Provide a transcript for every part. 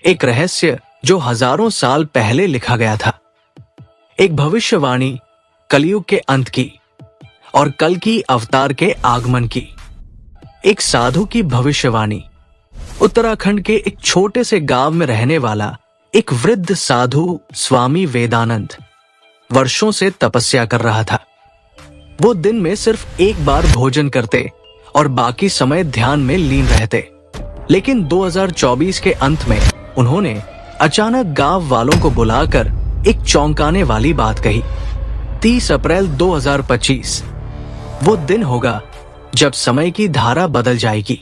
एक रहस्य जो हजारों साल पहले लिखा गया था, एक भविष्यवाणी कलयुग के अंत की और कल की अवतार के आगमन की। एक साधु की भविष्यवाणी। उत्तराखंड के एक छोटे से गांव में रहने वाला एक वृद्ध साधु स्वामी वेदानंद वर्षों से तपस्या कर रहा था। वो दिन में सिर्फ एक बार भोजन करते और बाकी समय ध्यान में लीन रहते। लेकिन 2024 के अंत में उन्होंने अचानक गांव वालों को बुलाकर एक चौंकाने वाली बात कही। 30 अप्रैल 2025 वो दिन होगा जब समय की धारा बदल जाएगी।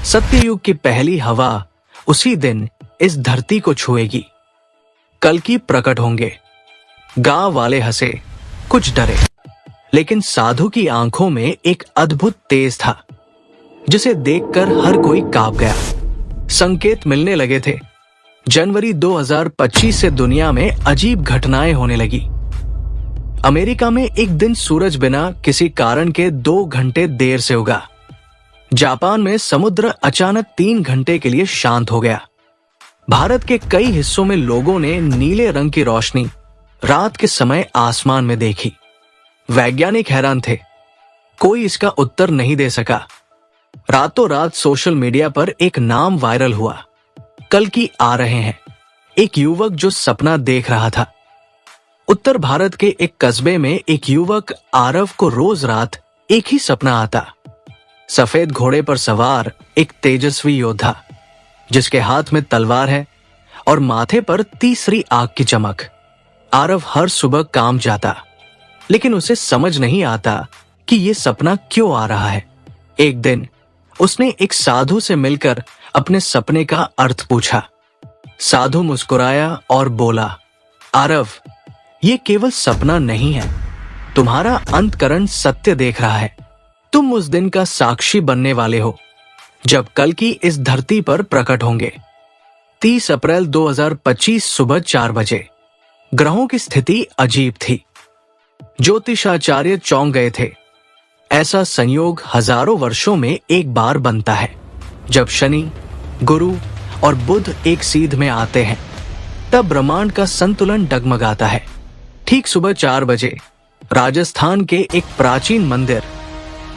सत्ययुग की पहली हवा उसी दिन इस धरती को छुएगी। कल्कि प्रकट होंगे। गांव वाले हंसे, कुछ डरे, लेकिन साधु की आंखों में एक अद्भुत तेज था जिसे देखकर हर कोई कांप गया। संकेत मिलने लगे थे। जनवरी 2025 से दुनिया में अजीब घटनाएं होने लगी। अमेरिका में एक दिन सूरज बिना किसी कारण के 2 घंटे देर से उगा। जापान में समुद्र अचानक 3 घंटे के लिए शांत हो गया। भारत के कई हिस्सों में लोगों ने नीले रंग की रोशनी रात के समय आसमान में देखी। वैज्ञानिक हैरान थे, कोई इसका उत्तर नहीं दे सका। रातों रात सोशल मीडिया पर एक नाम वायरल हुआ, कल्कि आ रहे हैं। एक युवक जो सपना देख रहा था। उत्तर भारत के एक कस्बे में एक युवक आरव को रोज रात एक ही सपना आता। सफेद घोड़े पर सवार एक तेजस्वी योद्धा जिसके हाथ में तलवार है और माथे पर तीसरी आग की चमक। आरव हर सुबह काम जाता, लेकिन उसे समझ नहीं आता कि ये सपना क्यों आ रहा है। एक दिन उसने एक साधु से मिलकर अपने सपने का अर्थ पूछा। साधु मुस्कुराया और बोला, आरव, ये केवल सपना नहीं है, तुम्हारा अंतःकरण सत्य देख रहा है। तुम उस दिन का साक्षी बनने वाले हो जब कल्कि इस धरती पर प्रकट होंगे। 30 अप्रैल 2025 सुबह 4 बजे। ग्रहों की स्थिति अजीब थी। ज्योतिषाचार्य चौंक गए थे। ऐसा संयोग हजारों वर्षों में एक बार बनता है जब शनि, गुरु और बुध एक सीध में आते हैं। तब ब्रह्मांड का संतुलन डगमगाता है। ठीक सुबह 4 बजे राजस्थान के एक प्राचीन मंदिर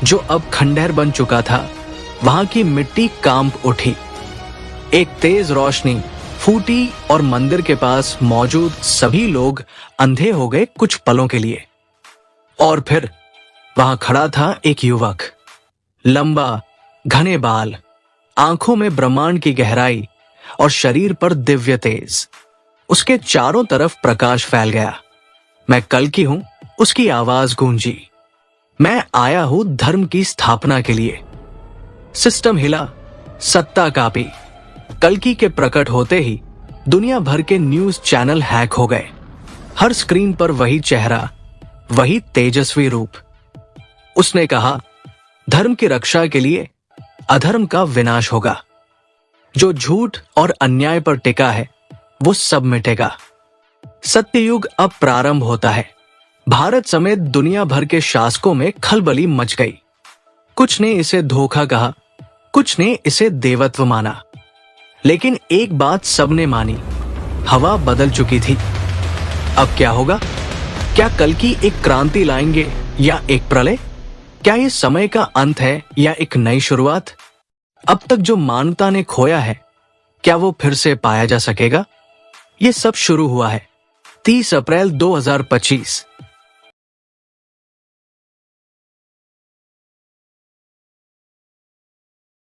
जो अब खंडहर बन चुका था, वहां की मिट्टी कांप उठी। एक तेज रोशनी फूटी और मंदिर के पास मौजूद सभी लोग अंधे हो गए कुछ पलों के लिए। और फिर वहां खड़ा था एक युवक, लंबा, घने बाल, आंखों में ब्रह्मांड की गहराई और शरीर पर दिव्य तेज। उसके चारों तरफ प्रकाश फैल गया। मैं कल्कि हूं, उसकी आवाज गूंजी। मैं आया हूं धर्म की स्थापना के लिए। सिस्टम हिला, सत्ता कांपी। कल्कि के प्रकट होते ही दुनिया भर के न्यूज चैनल हैक हो गए। हर स्क्रीन पर वही चेहरा, वही तेजस्वी रूप। उसने कहा, धर्म की रक्षा के लिए अधर्म का विनाश होगा। जो झूठ और अन्याय पर टिका है वो सब मिटेगा। सत्ययुग अब प्रारंभ होता है। भारत समेत दुनिया भर के शासकों में खलबली मच गई। कुछ ने इसे धोखा कहा, कुछ ने इसे देवत्व माना, लेकिन एक बात सबने मानी, हवा बदल चुकी थी। अब क्या होगा? क्या कल्कि एक क्रांति लाएंगे या एक प्रलय? क्या ये समय का अंत है या एक नई शुरुआत? अब तक जो मानवता ने खोया है, क्या वो फिर से पाया जा सकेगा? ये सब शुरू हुआ है 30 अप्रैल 2025